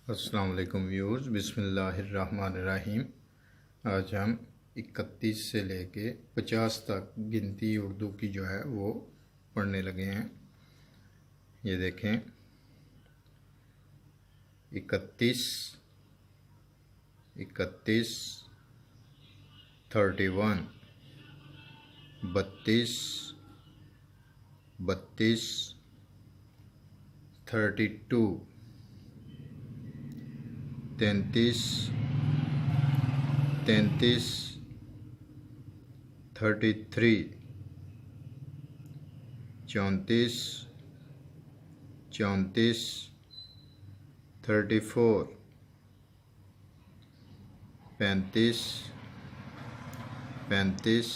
अस्सलाम वालेकुम व्यूअर्स, बिस्मिल्लाहिर्रहमानिर्रहीम। आज हम 31 से लेके 50 तक गिनती उर्दू की जो है वो पढ़ने लगे हैं। ये देखें, 31, 31, 31, 32, 32, 32, 33, 33, 33, 34, 34, 34, 35, 35,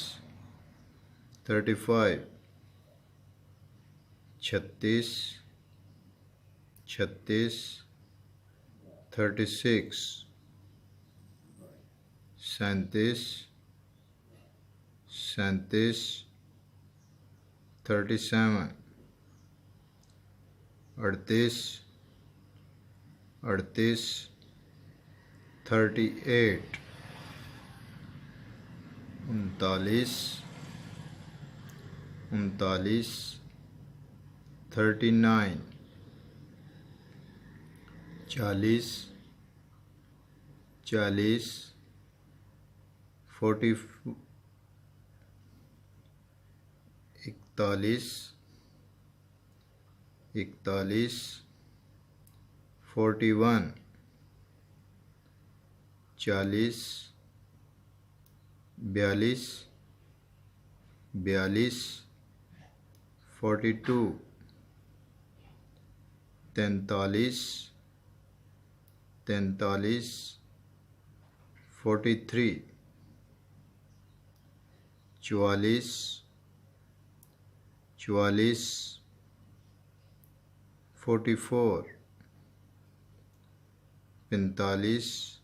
35, 36, 36, 36, 37, 37, 37, 38, 38, 38, 39, 39, 39, 40, 40, 41, 41, 41, 41, 40, 42, 42, 42, 43, 43, 43, 44, 44, 44, 45,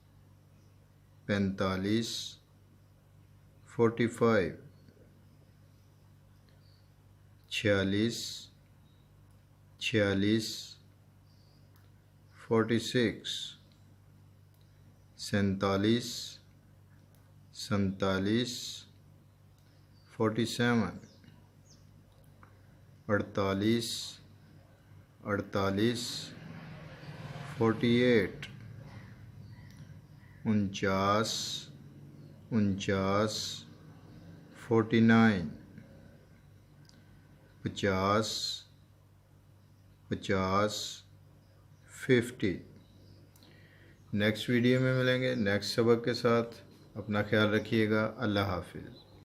45, 45, 46, 46, 46, 47, 47, 47, 48, 48, 48, 49, 49, 49, 50, 50, 50। नेक्स्ट वीडियो में मिलेंगे नेक्स्ट सबक के साथ। अपना ख्याल रखिएगा। अल्लाह हाफिज़।